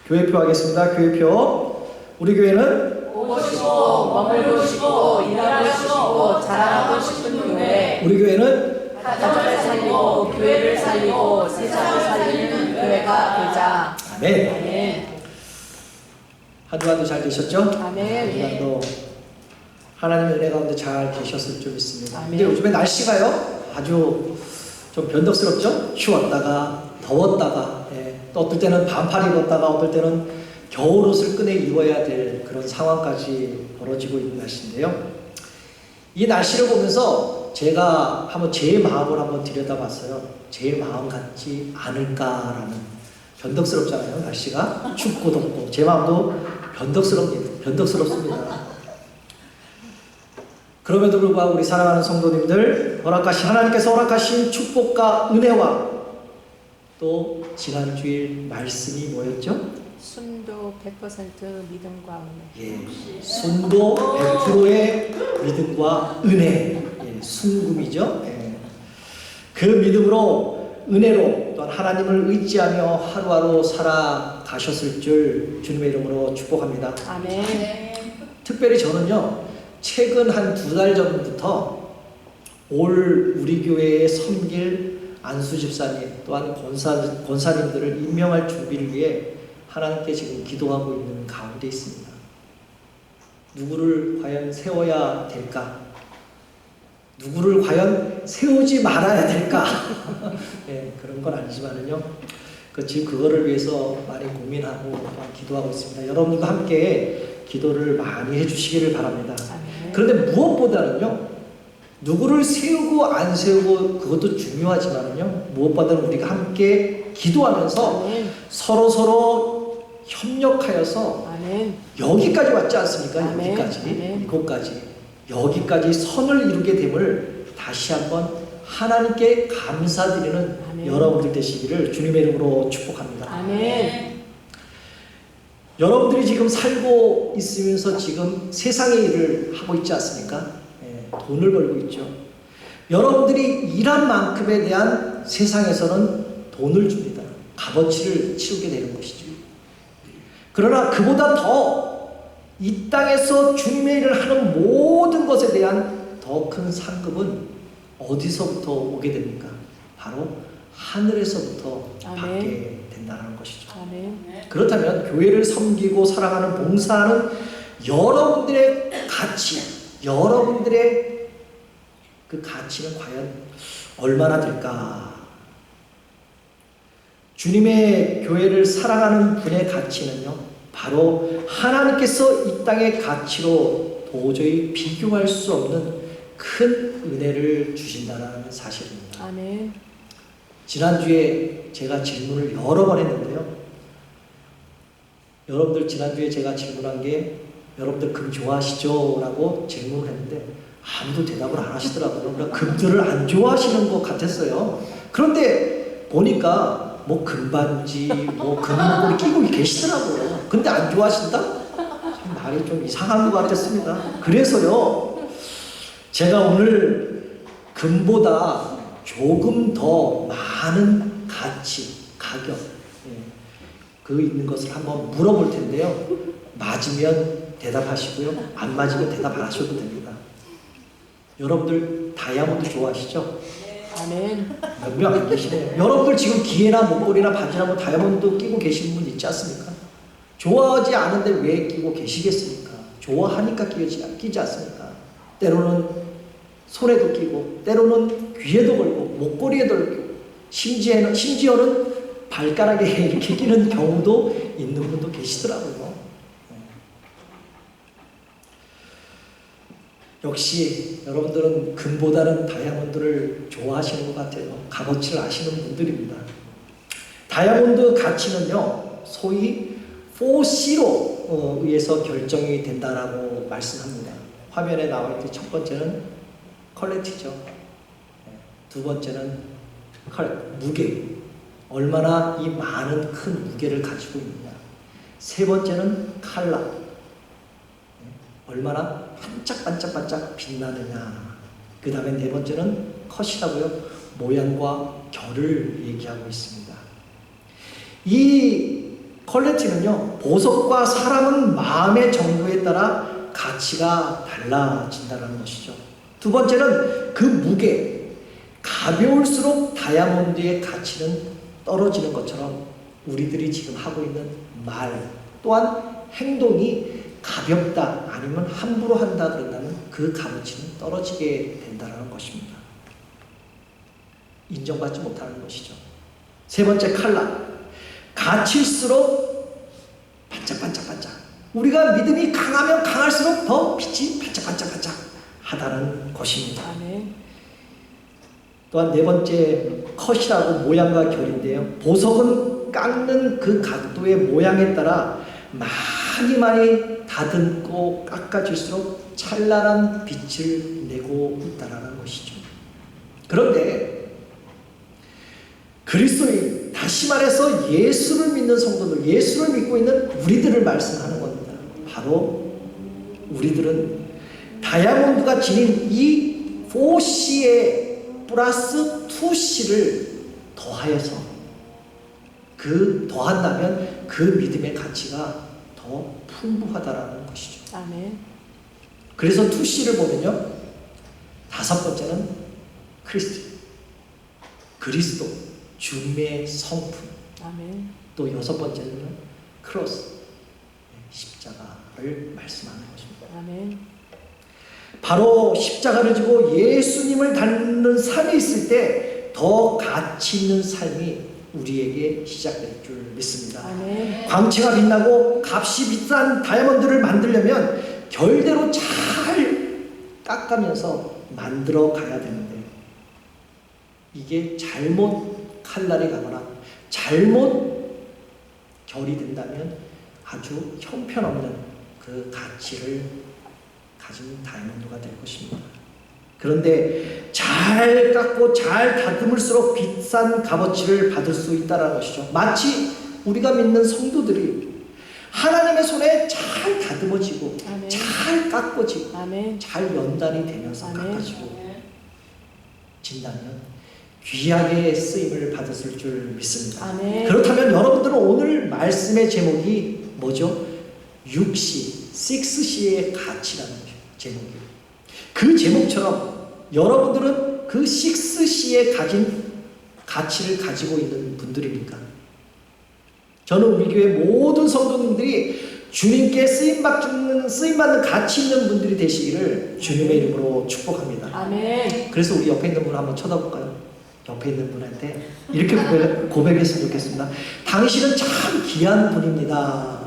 교회표 하겠습니다. 교회표. 우리 교회는 오시고 머물고 싶고 일하고 싶고 자라고 싶은 교회. 우리 교회는 가정을 살리고 교회를 살리고 세상을 살리는 교회가 되자. 아멘. 아멘. 한 주간도 잘 되셨죠? 아멘. 한 주간도 하나님의 은혜 가운데 잘 계셨을 줄 믿습니다. 아멘. 근데 요즘에 날씨가요 아주 좀 변덕스럽죠? 추웠다가 더웠다가 또 어떨 때는 반팔 입었다가 어떨 때는 겨울옷을 꺼내 입어야 될 그런 상황까지 벌어지고 있는 날씨인데요. 이 날씨를 보면서 제가 한번 제 마음을 한번 들여다봤어요. 제 마음 같지 않을까라는. 변덕스럽잖아요. 날씨가 춥고 덥고 제 마음도 변덕스럽습니다. 그럼에도 불구하고 우리 사랑하는 성도님들, 하나님께서 허락하신 축복과 은혜와 또 지난 주일 말씀이 뭐였죠? 순도 100% 믿음과 은혜. 예, 순도 100%의 믿음과 은혜, 순금이죠. 그 믿음으로 은혜로 또한 하나님을 의지하며 하루하루 살아가셨을 줄 주님의 이름으로 축복합니다. 아멘. 특별히 저는요, 최근 한 2달 전부터 올 우리 교회에 섬길 안수 집사님 또한 권사님들을 임명할 준비를 위해 하나님께 지금 기도하고 있는 가운데 있습니다. 누구를 과연 세워야 될까? 누구를 과연 세우지 말아야 될까? 네, 그런 건 아니지만은요. 지금 그거를 위해서 많이 고민하고 기도하고 있습니다. 여러분과 함께 기도를 많이 해주시기를 바랍니다. 아멘. 그런데 무엇보다는요, 누구를 세우고 안 세우고 그것도 중요하지만은요, 무엇보다는 우리가 함께 기도하면서 아멘. 서로 협력하여서 아멘. 여기까지 왔지 않습니까? 아멘. 여기까지, 아멘. 여기까지 선을 이루게 됨을 다시 한번 하나님께 감사드리는 아멘. 여러분들 되시기를 주님의 이름으로 축복합니다. 아멘. 여러분들이 지금 살고 있으면서 지금 세상의 일을 하고 있지 않습니까? 돈을 벌고 있죠. 여러분들이 일한 만큼에 대한 세상에서는 돈을 줍니다. 값어치를 치우게 되는 것이죠. 그러나 그보다 더 이 땅에서 주님의 일을 하는 모든 것에 대한 더 큰 상급은 어디서부터 오게 됩니까? 바로 하늘에서부터 아멘. 받게 된다는 것이죠. 아멘. 그렇다면 교회를 섬기고 사랑하는 봉사하는 여러분들의 가치, 여러분들의 그 가치는 과연 얼마나 될까? 주님의 교회를 사랑하는 분의 가치는요, 바로 하나님께서 이 땅의 가치로 도저히 비교할 수 없는 큰 은혜를 주신다는 사실입니다. 아멘. 지난주에 제가 질문을 여러 번 했는데요. 여러분들 지난주에 제가 질문한 게 여러분들 금 좋아하시죠? 라고 질문을 했는데 아무도 대답을 안 하시더라고요. 그러니까 금들을 안 좋아하시는 것 같았어요. 그런데 보니까 뭐 금반지, 뭐 금목걸이 끼고 계시더라고요. 근데 안 좋아하신다? 참 말이 좀 이상한 것 같았습니다. 그래서요, 제가 오늘 금보다 조금 더 많은 가치, 가격, 그 있는 것을 한번 물어볼 텐데요. 맞으면 대답하시고요. 안 맞으면 대답 안 하셔도 됩니다. 여러분들 다이아몬드 좋아하시죠? 아멘. 몇 명 안 계시네요. 여러분들 지금 귀에나 목걸이나 반지나 뭐 다이아몬드 끼고 계시는 분 있지 않습니까? 좋아하지 않은데 왜 끼고 계시겠습니까? 좋아하니까 끼지 않습니까? 때로는 손에도 끼고, 때로는 귀에도 걸고, 목걸이에도 걸고, 심지어는 발가락에 이렇게 끼는 경우도 있는 분도 계시더라고요. 역시 여러분들은 금보다는 다이아몬드를 좋아하시는 것 같아요. 값어치를 아시는 분들입니다. 다이아몬드 가치는요, 소위 4C로 의해서 결정이 된다라고 말씀합니다. 화면에 나와 있듯 첫 번째는 퀄리티죠. 두 번째는 무게. 얼마나 이 많은 큰 무게를 가지고 있느냐. 세 번째는 컬러. 얼마나 반짝반짝반짝 빛나느냐. 그 다음에 네 번째는 컷이라고요. 모양과 결을 얘기하고 있습니다. 이 퀄리티는요, 보석과 사람은 마음의 정도에 따라 가치가 달라진다는 것이죠. 두 번째는 그 무게, 가벼울수록 다이아몬드의 가치는 떨어지는 것처럼 우리들이 지금 하고 있는 말 또한 행동이 가볍다 아니면 함부로 한다 그런다면 그 값어치는 떨어지게 된다는 것입니다. 인정받지 못하는 것이죠. 세 번째 칼라, 갇힐수록 반짝반짝반짝, 우리가 믿음이 강하면 강할수록 더 빛이 반짝반짝반짝 하다는 것입니다. 아멘. 또한 네 번째 컷이라고 모양과 결인데요, 보석은 깎는 그 각도의 모양에 따라 많이 다듬고 깎아질수록 찬란한 빛을 내고 있다는 것이죠. 그런데 그리스도인, 다시 말해서 예수를 믿는 성도들, 예수를 믿고 있는 우리들을 말씀하는 겁니다. 바로 우리들은 다이아몬드가 지닌 이 4C에 플러스 2C를 더하여서 더한다면 그 믿음의 가치가 더 풍부하다라는 것이죠. 아멘. 그래서 2C를 보면요, 다섯 번째는 그리스도, 주님의 성품. 아멘. 또 여섯 번째는 크로스, 십자가를 말씀하는 것입니다. 아멘. 바로 십자가를 지고 예수님을 닮는 삶이 있을 때 더 가치 있는 삶이 우리에게 시작될 줄 믿습니다. 아멘. 광채가 빛나고 값이 비싼 다이아몬드를 만들려면 결대로 잘 깎아면서 만들어 가야 되는데, 이게 잘못 칼날이 가거나 잘못 결이 된다면 아주 형편없는 그 가치를 가진 다이아몬드가 될 것입니다. 그런데 잘 깎고 잘 다듬을수록 비싼 값어치를 받을 수 있다는 것이죠. 마치 우리가 믿는 성도들이 하나님의 손에 잘 다듬어지고 아멘. 잘 깎아지고 아멘. 잘 연단이 되면서 아멘. 깎아지고 진다면 귀하게 쓰임을 받았을 줄 믿습니다. 아멘. 그렇다면 여러분들은 오늘 말씀의 제목이 뭐죠? 6C, 6C의 가치라는 제목이에요. 그 제목처럼 여러분들은 그 6C에 가진 가치를 가지고 있는 분들입니까? 저는 우리 교회 모든 성도님들이 주님께 쓰임받는 가치 있는 분들이 되시기를 주님의 이름으로 축복합니다. 아멘. 그래서 우리 옆에 있는 분을 한번 쳐다볼까요? 옆에 있는 분한테 이렇게 고백했으면 좋겠습니다. 당신은 참 귀한 분입니다.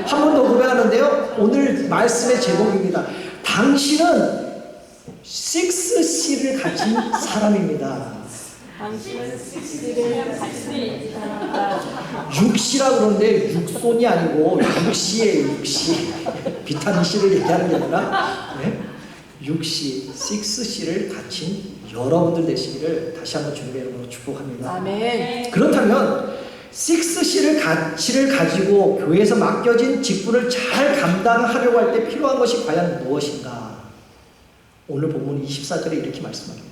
한 번 더 고백하는데요, 오늘 말씀의 제목입니다. 당신은 6C를 가진 사람입니다. 당신은 식시를 같이 사랑한다. 6C라고 그러는데 육손이 아니고 6C예요. 6C. 비타민 C를 얘기하는 게 아니라 6C, 6C를 가진 여러분들 되시기를 다시 한번 주님의 이름으로 축복합니다. 아멘. 그렇다면 6C를 가치를 가지고 교회에서 맡겨진 직분을 잘 감당하려고 할 때 필요한 것이 과연 무엇인가? 오늘 본문 24절에 이렇게 말씀합니다.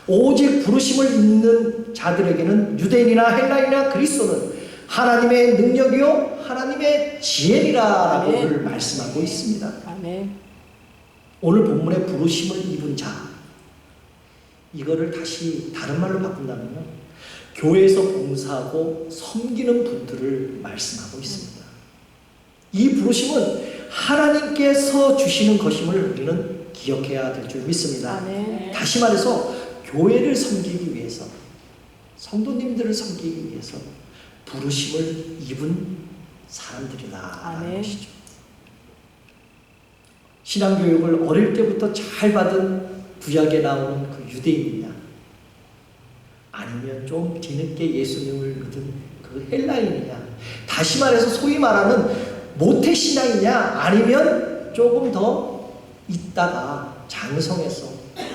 오직 부르심을 있는 자들에게는 유대인이나 헬라인이나 그리스도는 하나님의 능력이요 하나님의 지혜리라고 오늘 말씀하고 있습니다. 아멘. 오늘 본문의 부르심을 입은 자, 이거를 다시 다른 말로 바꾼다면요, 교회에서 봉사하고 섬기는 분들을 말씀하고 있습니다. 이 부르심은 하나님께서 주시는 것임을 우리는 기억해야 될 줄 믿습니다. 아멘. 다시 말해서 교회를 섬기기 위해서, 성도님들을 섬기기 위해서 부르심을 입은 사람들이다라는 아멘. 것이죠. 신앙교육을 어릴 때부터 잘 받은 구약에 나오는 그 유대인이냐, 아니면 좀 뒤늦게 예수님을 믿은 그 헬라인이냐, 다시 말해서 소위 말하는 모태신앙이냐, 아니면 조금 더 있다가 장성해서,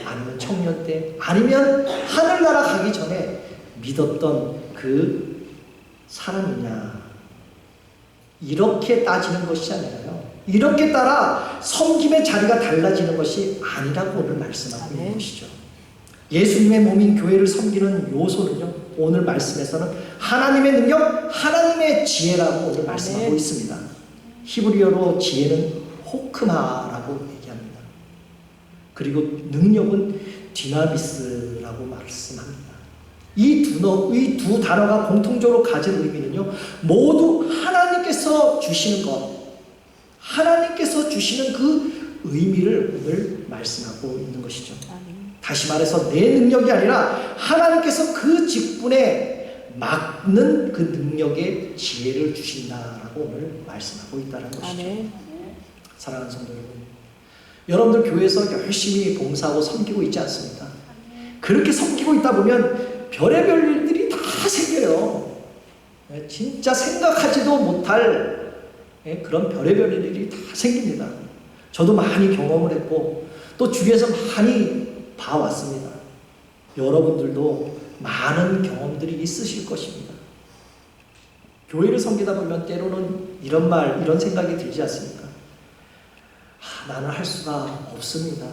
아니면 청년 때, 아니면 하늘나라 가기 전에 믿었던 그 사람이냐, 이렇게 따지는 것이 아니라요, 이렇게 따라 섬김의 자리가 달라지는 것이 아니라고 오늘 말씀하고 있는 것이죠. 예수님의 몸인 교회를 섬기는 요소는요, 오늘 말씀에서는 하나님의 능력, 하나님의 지혜라고 오늘 말씀하고 아멘. 있습니다. 히브리어로 지혜는 호크마라고 얘기합니다. 그리고 능력은 디나미스라고 말씀합니다. 이 두 단어가 공통적으로 가진 의미는요, 모두 하나님께서 주시는 것, 하나님께서 주시는 그 의미를 오늘 말씀하고 있는 것이죠. 아멘. 다시 말해서 내 능력이 아니라 하나님께서 그 직분에 맞는 그 능력의 지혜를 주신다라고 오늘 말씀하고 있다는 것이죠. 아멘. 사랑하는 성도 여러분, 여러분들 교회에서 열심히 봉사하고 섬기고 있지 않습니까? 그렇게 섬기고 있다 보면 별의별 일들이 다 생겨요. 진짜 생각하지도 못할 그런 별의별 일들이 다 생깁니다. 저도 많이 경험을 했고 또 주위에서 많이 봐왔습니다. 여러분들도 많은 경험들이 있으실 것입니다. 교회를 섬기다 보면 때로는 이런 말, 이런 생각이 들지 않습니까? 나는 할 수가 없습니다.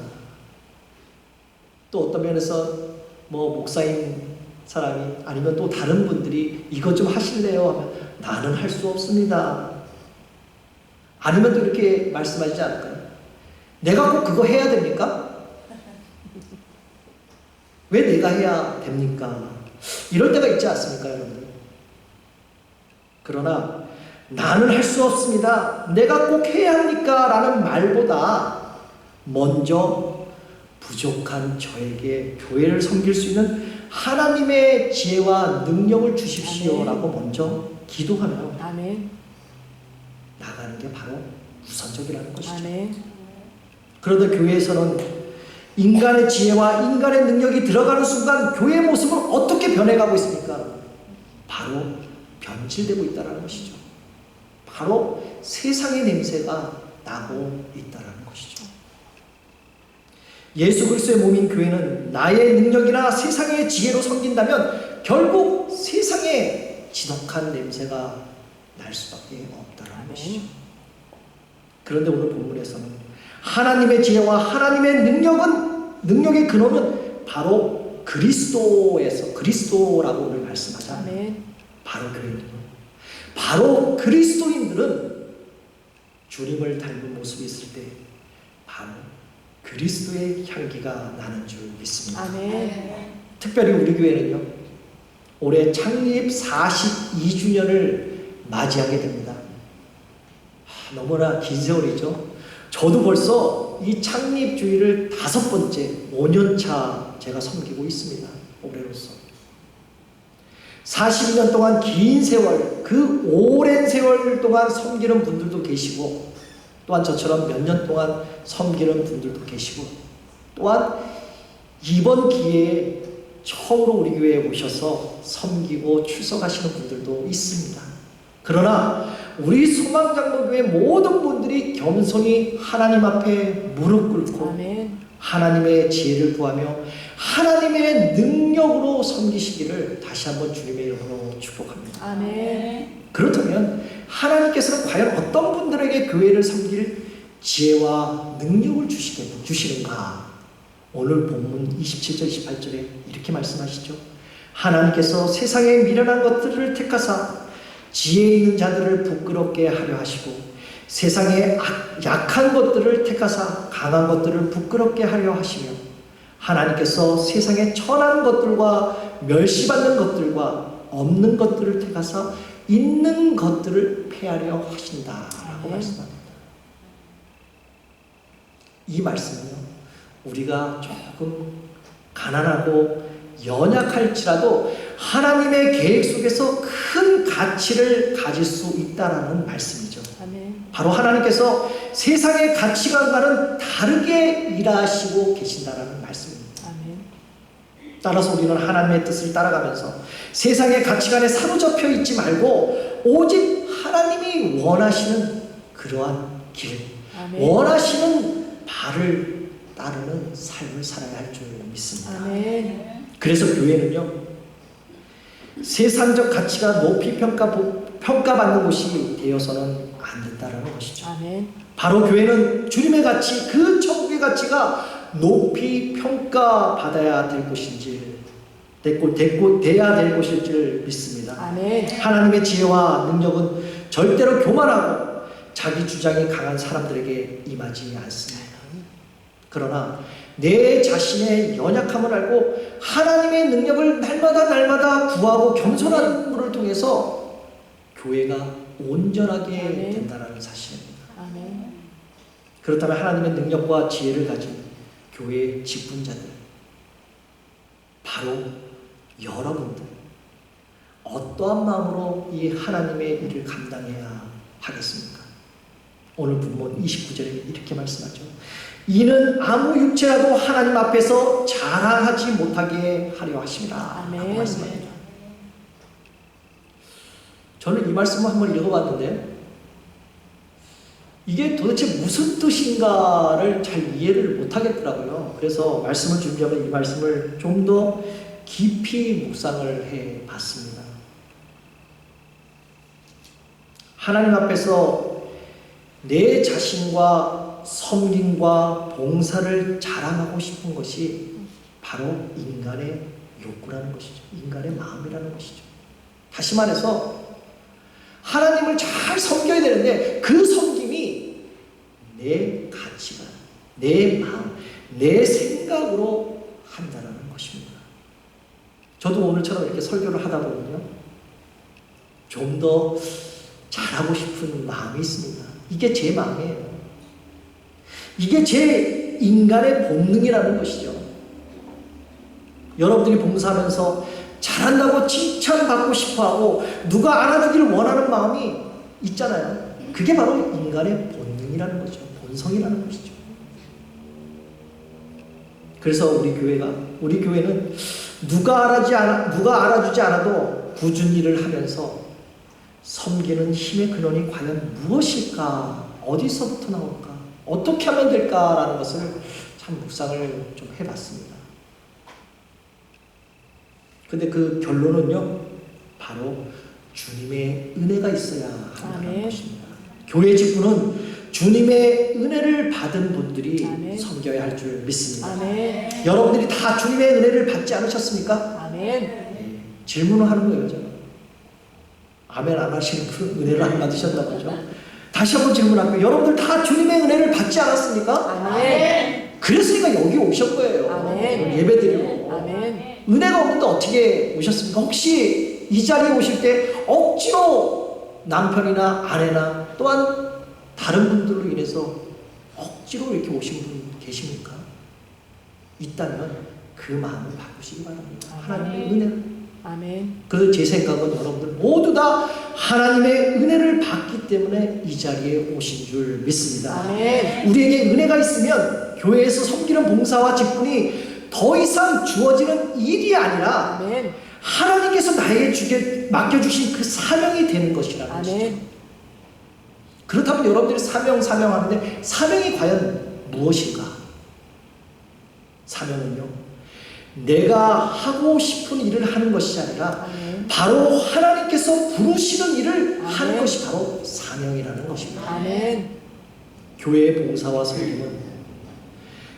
또 어떤 면에서 목사인 사람이 아니면 또 다른 분들이 이것 좀 하실래요? 하면 나는 할 수 없습니다. 아니면 또 이렇게 말씀하시지 않을까요? 내가 꼭 그거 해야 됩니까? 왜 내가 해야 됩니까? 이럴 때가 있지 않습니까, 여러분들? 그러나 나는 할 수 없습니다. 내가 꼭 해야 합니까? 라는 말보다 먼저 부족한 저에게 교회를 섬길 수 있는 하나님의 지혜와 능력을 주십시오라고 먼저 기도하며 아멘. 나가는 게 바로 우선적이라는 것이죠. 아멘. 그런데 교회에서는 인간의 지혜와 인간의 능력이 들어가는 순간 교회의 모습은 어떻게 변해가고 있습니까? 바로 변질되고 있다는 것이죠. 바로 세상의 냄새가 나고 있다는 것이죠. 예수 그리스도의 몸인 교회는 나의 능력이나 세상의 지혜로 섬긴다면 결국 세상의 지독한 냄새가 날 수밖에 없다는 것이죠. 그런데 오늘 본문에서는 하나님의 지혜와 하나님의 능력의 근원은 바로 그리스도라고 오늘 말씀하잖아요. 아멘. 바로 교회는요. 바로 그리스도인들은 주님을 닮은 모습이 있을 때 바로 그리스도의 향기가 나는 줄 믿습니다. 아멘. 특별히 우리 교회는요, 올해 창립 42주년을 맞이하게 됩니다. 너무나 긴 세월이죠. 저도 벌써 이 창립 주일을 5번째, 5년차 제가 섬기고 있습니다. 올해로서. 42년 동안 긴 세월, 그 오랜 세월 동안 섬기는 분들도 계시고, 또한 저처럼 몇 년 동안 섬기는 분들도 계시고, 또한 이번 기회에 처음으로 우리 교회에 오셔서 섬기고 출석하시는 분들도 있습니다. 그러나 우리 소망장로교회 모든 분들이 겸손히 하나님 앞에 무릎 꿇고 아멘. 하나님의 지혜를 구하며 하나님의 능력으로 섬기시기를 다시 한번 주님의 이름으로 축복합니다. 아멘. 그렇다면 하나님께서는 과연 어떤 분들에게 교회를 섬길 지혜와 능력을 주시는가? 오늘 본문 27절 28절에 이렇게 말씀하시죠. 하나님께서 세상의 미련한 것들을 택하사 지혜 있는 자들을 부끄럽게 하려 하시고 세상의 약한 것들을 택하사 강한 것들을 부끄럽게 하려 하시며 하나님께서 세상의 천한 것들과 멸시받는 것들과 없는 것들을 택하사 있는 것들을 폐하려 하신다라고 말씀합니다. 이 말씀은요, 우리가 조금 가난하고 연약할지라도 하나님의 계획 속에서 큰 가치를 가질 수 있다라는 말씀이죠. 아멘. 바로 하나님께서 세상의 가치관과는 다르게 일하시고 계신다라는 말씀입니다. 아멘. 따라서 우리는 하나님의 뜻을 따라가면서 세상의 가치관에 사로잡혀 있지 말고 오직 하나님이 원하시는 그러한 길, 아멘. 원하시는 바를 따르는 삶을 살아야 할 줄 믿습니다. 아멘. 그래서 교회는요, 세상적 가치가 높이 평가받는 곳이 되어서는 안 된다는 것이죠. 아멘. 바로 교회는 주님의 가치, 그 천국의 가치가 높이 평가받아야 될 것인지 돼야 될 곳일 줄 믿습니다. 아멘. 하나님의 지혜와 능력은 절대로 교만하고 자기 주장이 강한 사람들에게 임하지 않습니다. 그러나 내 자신의 연약함을 알고 하나님의 능력을 날마다 구하고 겸손한 분을 통해서 교회가 온전하게 아멘. 된다는 사실입니다. 아멘. 그렇다면 하나님의 능력과 지혜를 가진 교회의 직분자들, 바로 여러분들, 어떠한 마음으로 이 하나님의 일을 감당해야 하겠습니까? 오늘 본문 29절에 이렇게 말씀하죠. 이는 아무 육체라도 하나님 앞에서 자랑하지 못하게 하려 하십니다. 아멘. 말씀합니다. 저는 이 말씀을 한번 읽어봤는데 이게 도대체 무슨 뜻인가를 잘 이해를 못하겠더라고요. 그래서 말씀을 준비하면 이 말씀을 좀 더 깊이 묵상을 해봤습니다. 하나님 앞에서 내 자신과 섬김과 봉사를 자랑하고 싶은 것이 바로 인간의 욕구라는 것이죠. 인간의 마음이라는 것이죠. 다시 말해서 하나님을 잘 섬겨야 되는데 그 섬김이 내 가치관, 내 마음, 내 생각으로 한다는 것입니다. 저도 오늘처럼 이렇게 설교를 하다 보면요, 좀 더 잘하고 싶은 마음이 있습니다. 이게 제 마음이에요. 이게 제 인간의 본능이라는 것이죠. 여러분들이 봉사하면서 잘한다고 칭찬받고 싶어하고 누가 알아주기를 원하는 마음이 있잖아요. 그게 바로 인간의 본능이라는 거죠. 본성이라는 것이죠. 그래서 우리 교회는 누가 알아주지 않아도 꾸준히 일을 하면서 섬기는 힘의 근원이 과연 무엇일까? 어디서부터 나올까? 어떻게 하면 될까라는 것을 참 묵상을 좀 해봤습니다. 근데 그 결론은요, 바로 주님의 은혜가 있어야 한다는 것입니다. 교회 직분은 주님의 은혜를 받은 분들이 아멘. 섬겨야 할 줄 믿습니다. 아멘. 여러분들이 다 주님의 은혜를 받지 않으셨습니까? 아멘. 네, 질문을 하는 거예요, 저는. 아멘 안 하시는 분 은혜를 안 받으셨나 보죠. 다시 한번 질문할게요. 여러분들 다 주님의 은혜를 받지 않았습니까? 아멘. 그랬으니까 여기 오신 거예요. 아멘. 예배드리고. 아멘. 은혜가 없는데 어떻게 오셨습니까? 혹시 이 자리에 오실 때 억지로 남편이나 아내나 또한 다른 분들로 인해서 억지로 이렇게 오신 분 계십니까? 있다면 그 마음을 바꾸시기 바랍니다. 하나님의 은혜. 아멘. 그래서 제 생각은 여러분들 모두 다 하나님의 은혜를 받기 때문에 이 자리에 오신 줄 믿습니다. 아멘. 우리에게 은혜가 있으면 교회에서 섬기는 봉사와 직분이 더 이상 주어지는 일이 아니라 아멘. 하나님께서 나에게 맡겨주신 그 사명이 되는 것이라는 것이죠. 아멘. 그렇다면 여러분들이 사명하는데 사명이 과연 무엇인가? 사명은요, 내가 하고 싶은 일을 하는 것이 아니라 아멘. 바로 하나님께서 부르시는 일을 하는 아멘. 것이 바로 사명이라는 것입니다. 아멘. 교회의 봉사와 섬김은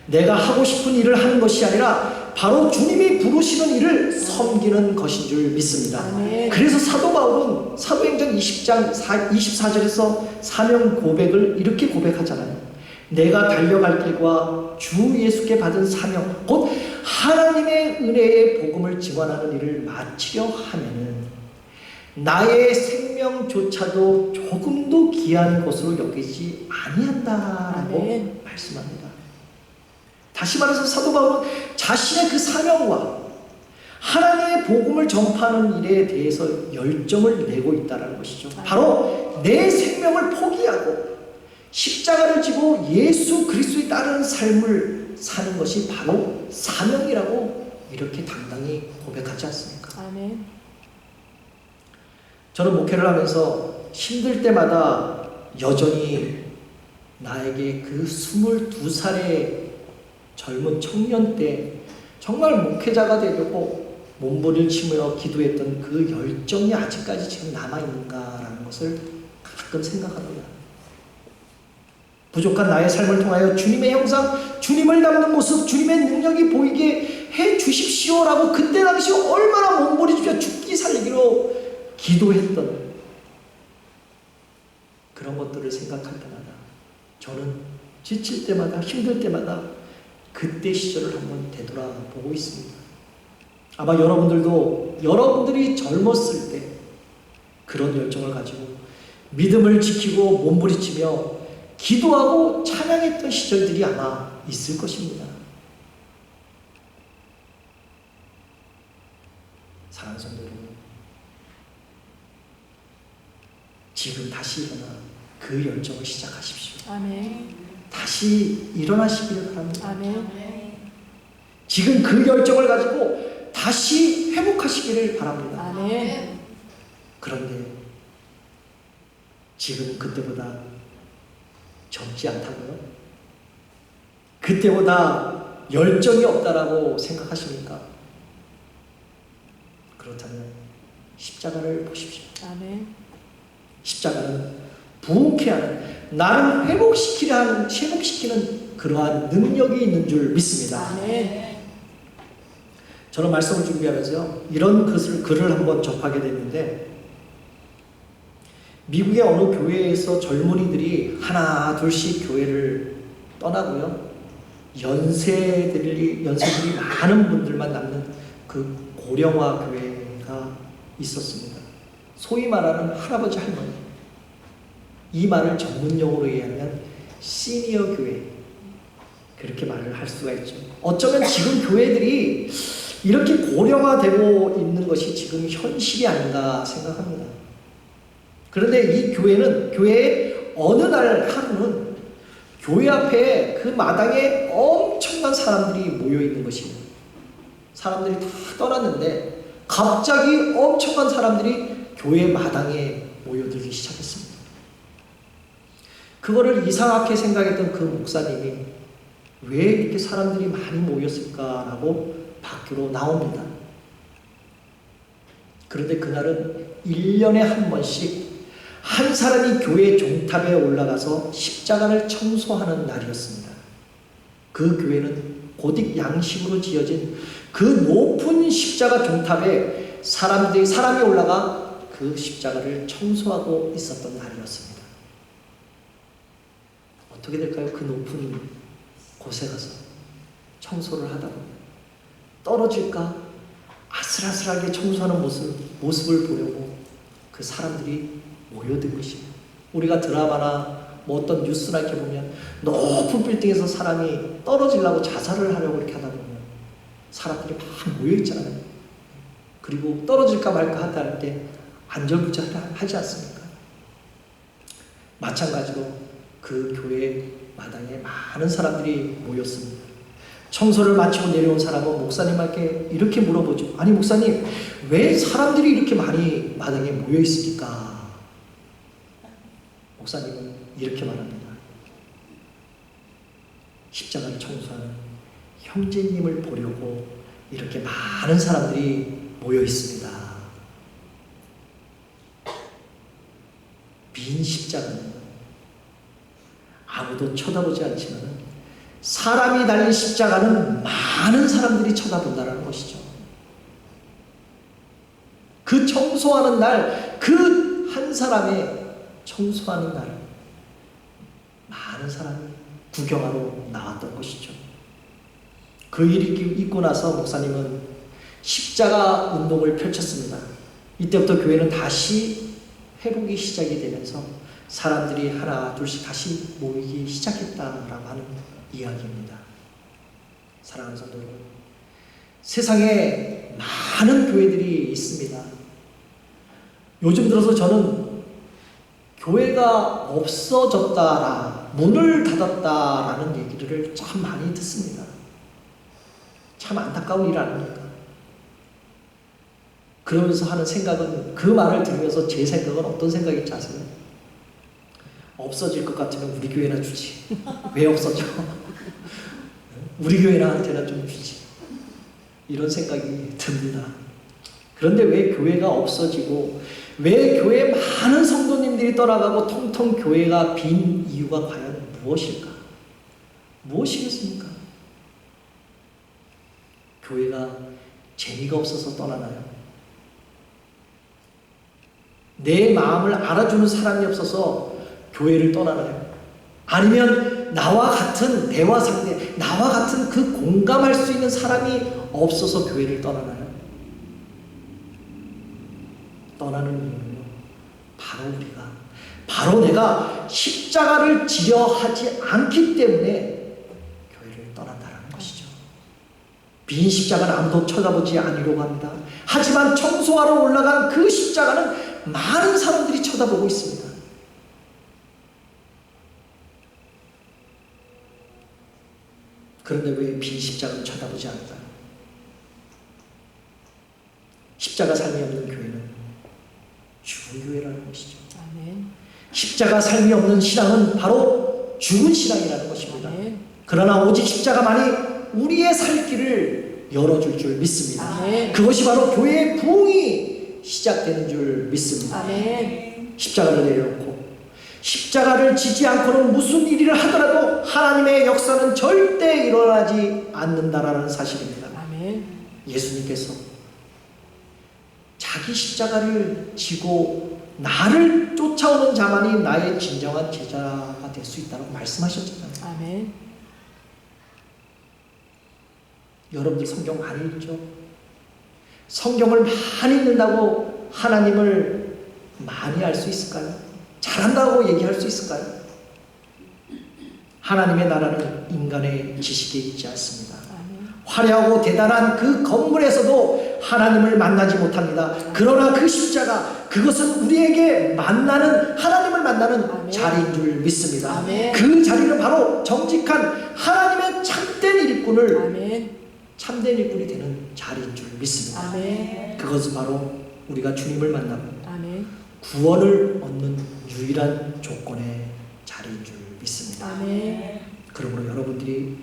내가 하고 싶은 일을 하는 것이 아니라 바로 주님이 부르시는 일을 섬기는 것인 줄 믿습니다. 아멘. 그래서 사도 바울은 사도행전 20장 24절에서 사명 고백을 이렇게 고백하잖아요. 내가 달려갈 길과 주 예수께 받은 사명, 곧 하나님의 은혜의 복음을 증언하는 일을 마치려 하면은 나의 생명조차도 조금도 귀한 것으로 여기지 아니한다라고 아멘. 말씀합니다. 다시 말해서 사도 바울은 자신의 그 사명과 하나님의 복음을 전파하는 일에 대해서 열정을 내고 있다는 것이죠. 바로 내 생명을 포기하고 십자가를 지고 예수 그리스도에 따르는 삶을 사는 것이 바로 사명이라고 이렇게 당당히 고백하지 않습니까? 아멘. 저는 목회를 하면서 힘들 때마다 여전히 나에게 그 22살의 젊은 청년 때 정말 목회자가 되려고 몸부림치며 기도했던 그 열정이 아직까지 지금 남아있는가라는 것을 가끔 생각합니다. 부족한 나의 삶을 통하여 주님의 형상, 주님을 닮는 모습, 주님의 능력이 보이게 해 주십시오라고 그때 당시 얼마나 몸부림치며 죽기 살기로 기도했던 그런 것들을 생각할 때마다 저는 지칠 때마다 힘들 때마다 그때 시절을 한번 되돌아보고 있습니다. 아마 여러분들도 여러분들이 젊었을 때 그런 열정을 가지고 믿음을 지키고 몸부림치며 기도하고 찬양했던 시절들이 아마 있을 것입니다. 사랑하는 성도 여러분, 지금 다시 일어나 그 열정을 시작하십시오. 아멘. 다시 일어나시기를 바랍니다. 아멘. 지금 그 열정을 가지고 다시 회복하시기를 바랍니다. 아멘. 그런데 지금은 그때보다 젊지 않다고요? 그때보다 열정이 없다라고 생각하십니까? 그렇다면 십자가를 보십시오. 아멘. 십자가는 부흥케 하는, 나를 회복시키는 그러한 능력이 있는 줄 믿습니다. 아멘. 저는 말씀을 준비하면서요, 이런 글을 한번 접하게 됐는데, 미국의 어느 교회에서 젊은이들이 하나 둘씩 교회를 떠나고요, 연세들이 많은 분들만 남는 그 고령화 교회가 있었습니다. 소위 말하는 할아버지 할머니, 이 말을 전문용어로 얘기하면 시니어 교회, 그렇게 말을 할 수가 있죠. 어쩌면 지금 교회들이 이렇게 고령화되고 있는 것이 지금 현실이 아닌가 생각합니다. 그런데 이 교회의 어느 날 하루는 교회 앞에 그 마당에 엄청난 사람들이 모여 있는 것입니다. 사람들이 다 떠났는데 갑자기 엄청난 사람들이 교회 마당에 모여들기 시작했습니다. 그거를 이상하게 생각했던 그 목사님이 왜 이렇게 사람들이 많이 모였을까라고 밖으로 나옵니다. 그런데 그날은 1년에 한 번씩 한 사람이 교회 종탑에 올라가서 십자가를 청소하는 날이었습니다. 그 교회는 고딕 양식으로 지어진 그 높은 십자가 종탑에 사람이 올라가 그 십자가를 청소하고 있었던 날이었습니다. 어떻게 될까요? 그 높은 곳에 가서 청소를 하다 보면 떨어질까? 아슬아슬하게 청소하는 모습을 보려고 그 사람들이 모여든 것입니다. 우리가 드라마나 뭐 어떤 뉴스나 이렇게 보면 높은 빌딩에서 사람이 떨어지려고 자살을 하려고 이렇게 하다 보면 사람들이 막 모여 있잖아요. 그리고 떨어질까 말까 하다 할 때 안절부절하지 않습니까? 마찬가지로 그 교회 마당에 많은 사람들이 모였습니다. 청소를 마치고 내려온 사람은 목사님께 이렇게 물어보죠. 아니 목사님, 왜 사람들이 이렇게 많이 마당에 모여 있습니까? 목사님은 이렇게 말합니다. 십자가를 청소하는 형제님을 보려고 이렇게 많은 사람들이 모여 있습니다. 빈 십자가는 아무도 쳐다보지 않지만 사람이 달린 십자가는 많은 사람들이 쳐다본다는 것이죠. 그 청소하는 날, 그 한 사람의 청소하는 날, 많은 사람이 구경하러 나왔던 것이죠. 그 일이 있고 나서 목사님은 십자가 운동을 펼쳤습니다. 이때부터 교회는 다시 회복이 시작이 되면서 사람들이 하나 둘씩 다시 모이기 시작했다라고 하는 이야기입니다. 사랑하는 성도 여러분, 세상에 많은 교회들이 있습니다. 요즘 들어서 저는 교회가 없어졌다라, 문을 닫았다라는 얘기를 참 많이 듣습니다. 참 안타까운 일 아닙니까? 그러면서 하는 생각은, 그 말을 들으면서 제 생각은 어떤 생각인지 아세요? 없어질 것 같으면 우리 교회나 주지. 왜 없어져? 우리 교회나한테나 좀 주지. 이런 생각이 듭니다. 그런데 왜 교회가 없어지고, 왜 교회에 많은 성도님들이 떠나가고 통통 교회가 빈 이유가 과연 무엇일까? 무엇이겠습니까? 교회가 재미가 없어서 떠나나요? 내 마음을 알아주는 사람이 없어서 교회를 떠나나요? 아니면 나와 같은 대화 상대, 나와 같은 그 공감할 수 있는 사람이 없어서 교회를 떠나나요? 떠나는 이유는요, 바로 내가 십자가를 지려 하지 않기 때문에 교회를 떠난다는 것이죠. 빈 십자가는 아무도 쳐다보지 않으려고 합니다. 하지만 청소하러 올라간 그 십자가는 많은 사람들이 쳐다보고 있습니다. 그런데 왜 빈 십자가를 쳐다보지 않을까요? 십자가 삶이 없는 교회는 죽은 교회라는 것이죠. 아멘. 십자가 삶이 없는 신앙은 바로 죽은 신앙이라는 것입니다. 아멘. 그러나 오직 십자가만이 우리의 살 길을 열어줄 줄 믿습니다. 아멘. 그것이 바로 교회의 부흥이 시작되는 줄 믿습니다. 아멘. 십자가를 내려놓고 십자가를 지지 않고는 무슨 일을 하더라도 하나님의 역사는 절대 일어나지 않는다라는 사실입니다. 아멘. 예수님께서 자기 십자가를 지고 나를 쫓아오는 자만이 나의 진정한 제자가 될 수 있다고 말씀하셨잖아요. 아멘. 여러분들 성경 많이 읽죠? 성경을 많이 읽는다고 하나님을 많이 알 수 있을까요? 잘한다고 얘기할 수 있을까요? 하나님의 나라는 인간의 지식에 있지 않습니다. 아멘. 화려하고 대단한 그 건물에서도 하나님을 만나지 못합니다. 그러나 그 십자가, 그것은 우리에게 하나님을 만나는 아멘. 자리인 줄 믿습니다. 아멘. 그 자리는 바로 정직한 하나님의 참된 일꾼을 아멘. 참된 일꾼이 되는 자리인 줄 믿습니다. 아멘. 그것은 바로 우리가 주님을 만나고 아멘. 구원을 얻는 유일한 조건의 자리인 줄 믿습니다. 아멘. 그러므로 여러분들이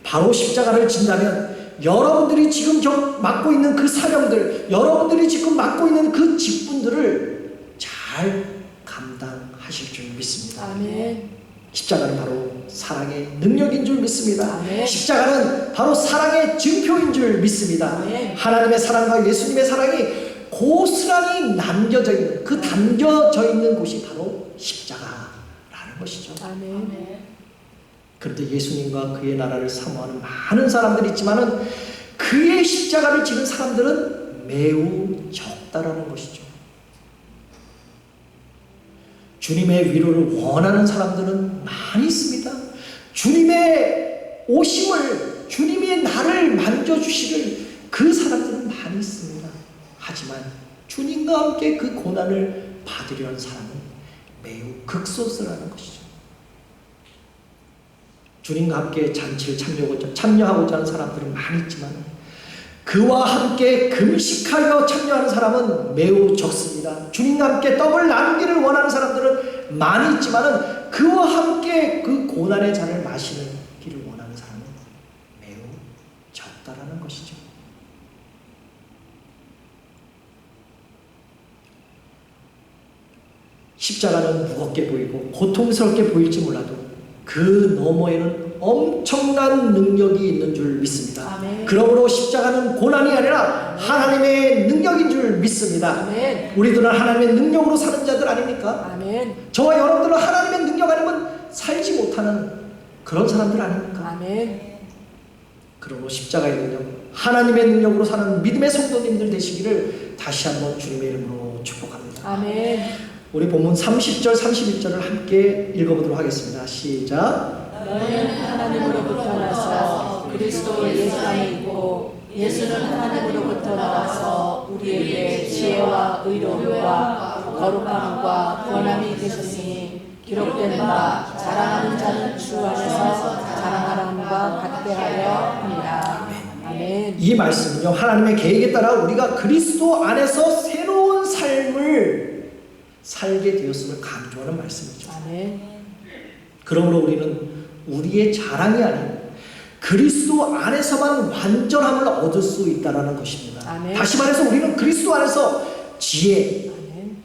바로 십자가를 진다면 여러분들이 지금 맡고 있는 그 사명들, 여러분들이 지금 맡고 있는 그 직분들을 잘 감당하실 줄 믿습니다. 아멘. 십자가는 바로 사랑의 능력인 줄 믿습니다. 아멘. 십자가는 바로 사랑의 증표인 줄 믿습니다. 아멘. 하나님의 사랑과 예수님의 사랑이 고스란히 남겨져 있는, 그 담겨져 있는 곳이 바로 십자가라는 것이죠. 아멘. 그런데 예수님과 그의 나라를 사모하는 많은 사람들이 있지만은 그의 십자가를 지는 사람들은 매우 적다라는 것이죠. 주님의 위로를 원하는 사람들은 많이 있습니다. 주님의 오심을, 주님이 나를 만져주시를 그 사람들은 많이 있습니다. 하지만 주님과 함께 그 고난을 받으려는 사람은 매우 극소수라는 것이죠. 주님과 함께 잔치를 참여하고자 하는 사람들은 많이 있지만 그와 함께 금식하여 참여하는 사람은 매우 적습니다. 주님과 함께 떡을 나누기를 원하는 사람들은 많이 있지만 그와 함께 그 고난의 잔을 마시는 길을 원하는 사람은 매우 적다라는 것이죠. 십자가는 무겁게 보이고 고통스럽게 보일지 몰라도 그 너머에는 엄청난 능력이 있는 줄 믿습니다. 아멘. 그러므로 십자가는 고난이 아니라 하나님의 능력인 줄 믿습니다. 아멘. 우리들은 하나님의 능력으로 사는 자들 아닙니까? 아멘. 저와 여러분들은 하나님의 능력 아니면 살지 못하는 그런 사람들 아닙니까? 아멘. 그러므로 십자가의 능력, 하나님의 능력으로 사는 믿음의 성도님들 되시기를 다시 한번 주님의 이름으로 축복합니다. 아멘. 우리 본문 30절, 31절을 함께 읽어보도록 하겠습니다. 시작. 너희는 하나님으로부터 나서 그리스도 예수 안에 있고 예수는 하나님으로부터 나와서 우리에게 지혜와 의로움과 거룩함과 권함이 되셨으니 기록된 바 자랑하는 자는 주 안에서 자랑하람과 같게 하려 합니다. 아멘. 이 말씀은요, 하나님의 계획에 따라 우리가 그리스도 안에서 새로운 삶을 살게 되었음을 강조하는 말씀이죠. 아멘. 그러므로 우리는 우리의 자랑이 아닌 그리스도 안에서만 완전함을 얻을 수 있다는 것입니다. 아멘. 다시 말해서 우리는 그리스도 안에서 지혜, 아멘.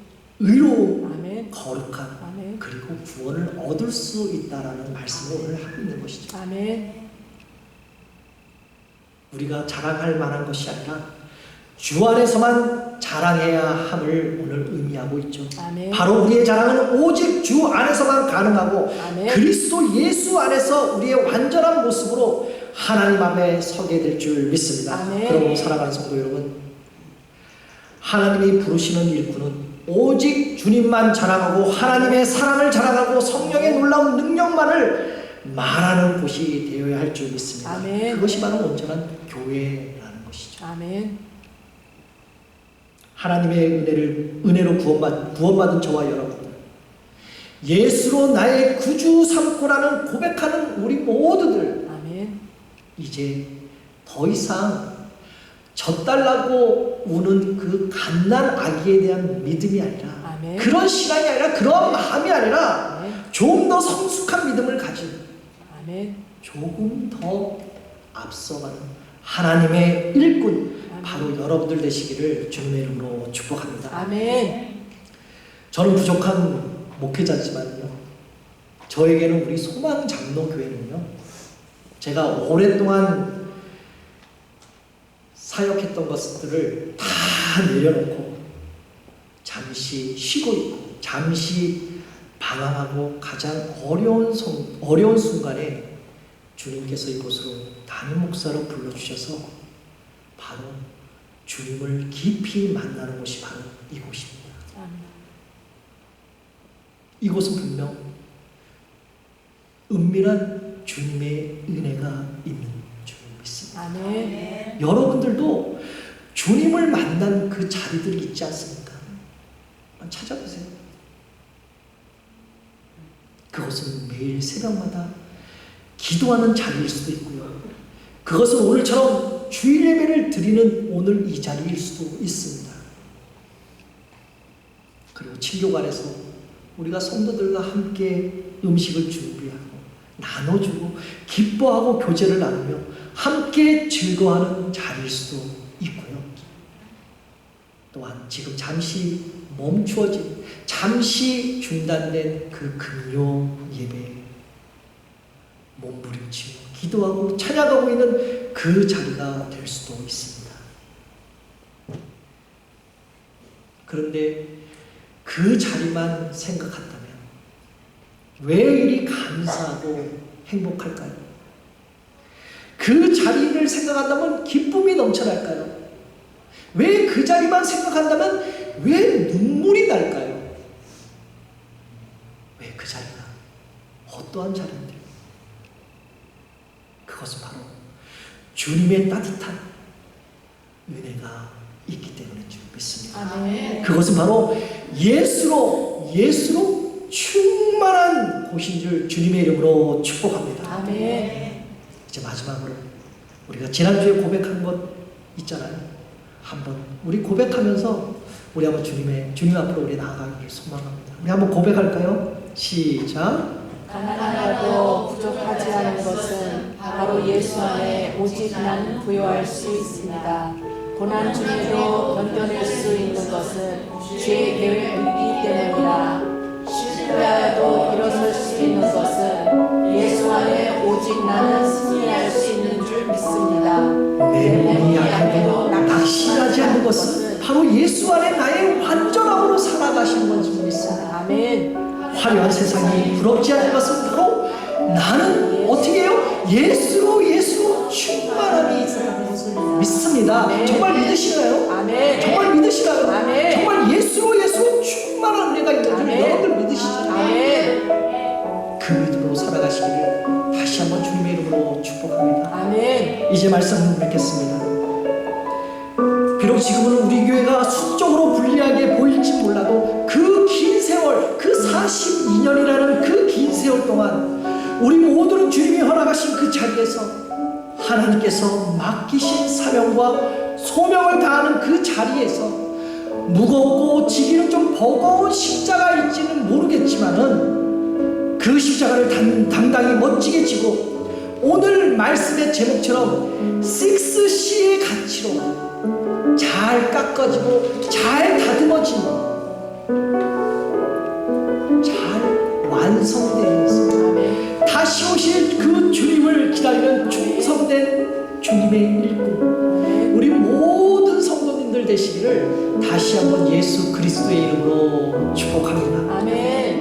의로움, 아멘. 거룩함, 아멘. 그리고 구원을 얻을 수 있다는 말씀을 오늘 하고 있는 것이죠. 아멘. 우리가 자랑할 만한 것이 아니라 주 안에서만 자랑해야 함을 오늘 의미하고 있죠. 아멘. 바로 우리의 자랑은 오직 주 안에서만 가능하고 아멘. 그리스도 예수 안에서 우리의 완전한 모습으로 하나님 앞에 서게 될 줄 믿습니다. 아멘. 그러므로 사랑하는 성도 여러분, 하나님이 부르시는 일꾼은 오직 주님만 자랑하고 하나님의 사랑을 자랑하고 성령의 놀라운 능력만을 말하는 곳이 되어야 할 줄 믿습니다. 아멘. 그것이 바로 온전한 교회라는 것이죠. 아멘. 하나님의 은혜로 구원받은 저와 여러분들, 예수로 나의 구주 삼고라는 고백하는 우리 모두들, 아멘. 이제 더 이상 젖달라고 우는 그 갓난 아기에 대한 믿음이 아니라, 아멘. 그런 신앙이 아니라, 그런 마음이 아니라 아멘. 좀 더 성숙한 믿음을 가진, 아멘. 조금 더 앞서가는 하나님의 일꾼, 아멘. 바로 여러분들 되시기를 주님의 이름으로 축복합니다. 아멘. 저는 부족한 목회자지만요, 저에게는 우리 소망 장로교회는요, 제가 오랫동안 사역했던 것들을 다 내려놓고 잠시 쉬고 있고 잠시 방황하고 가장 어려운 순간에 주님께서 이곳으로 담임 목사로 불러주셔서 바로 주님을 깊이 만나는 곳이 바로 이곳입니다. 아멘. 이곳은 분명 은밀한 주님의 은혜가 있는 줄 믿습니다. 아멘. 여러분들도 주님을 만난 그 자리들이 있지 않습니까? 찾아보세요. 그것은 매일 새벽마다 기도하는 자리일 수도 있고요. 그것은 오늘처럼 주일 예배를 드리는 오늘 이 자리일 수도 있습니다. 그리고 친교관에서 우리가 성도들과 함께 음식을 준비하고 나눠주고 기뻐하고 교제를 나누며 함께 즐거워하는 자리일 수도 있고요. 또한 지금 잠시 멈추어진, 잠시 중단된 그 금요 예배에 몸부림치며 기도하고 찬양하고 있는 그 자리가 될 수도 있습니다. 그런데 그 자리만 생각한다면 왜 이리 감사하고 행복할까요? 그 자리를 생각한다면 기쁨이 넘쳐날까요? 왜 그 자리만 생각한다면 왜 눈물이 날까요? 왜 그 자리가 어떠한 자리인데? 그것은 바로 주님의 따뜻한 은혜가 있기 때문인 줄 믿습니다. 아멘. 그것은 바로 예수로 충만한 곳인 줄 주님의 이름으로 축복합니다. 아멘. 이제 마지막으로 우리가 지난주에 고백한 것 있잖아요. 한번 우리 고백하면서 우리 한번 주님 앞으로 우리 나아가기를 소망합니다. 우리 한번 고백할까요? 시작. 가난하고 부족하지 않은 것은 바로 예수 안에 오직 나는 부여할 수 있습니다. 고난 중에도 견뎌낼 수 있는 것은 주의 계획이 있기 때문이라. 실패하여도 일어설 수 있는 것은 예수 안에 오직 나는 승리할 수 있는 줄 믿습니다. 내 몸이 약해도 낙심하지 않는 것은 바로 예수 안에 나의 완전함으로 살아가신 것을 믿습니다. 아멘. 화려한 세상이 부럽지 않은 것은 바로 나는 어떻게 해요? 예수로 충만함이 있는 것을 믿습니다. 아멘. 정말 믿으시나요? 아멘. 정말 믿으시나요? 아멘. 정말 예수로 충만한 은혜가 있는 줄 아멘. 여러분들 믿으시죠? 아멘. 그 믿음으로 살아가시기를 다시 한번 주님의 이름으로 축복합니다. 아멘. 이제 말씀 맺겠습니다. 비록 지금은 우리 교회가 수적으로 불리하게 보일지 몰라도 그 긴 세월, 그 42년이라는 그 긴 세월 동안 우리 모두는 주님이 허락하신 그 자리에서 하나님께서 맡기신 사명과 소명을 다하는 그 자리에서 무겁고 지기는 좀 버거운 십자가일지는 모르겠지만은 그 십자가를 당당히 멋지게 지고 오늘 말씀의 제목처럼 6C의 가치로 잘 깎아지고 잘 다듬어진 잘 완성되면서 아멘. 다시 오실 그 주님을 기다리는 충성된 주님의 일꾼, 우리 모든 성도님들 되시기를 다시 한번 예수 그리스도의 이름으로 축복합니다. 아멘.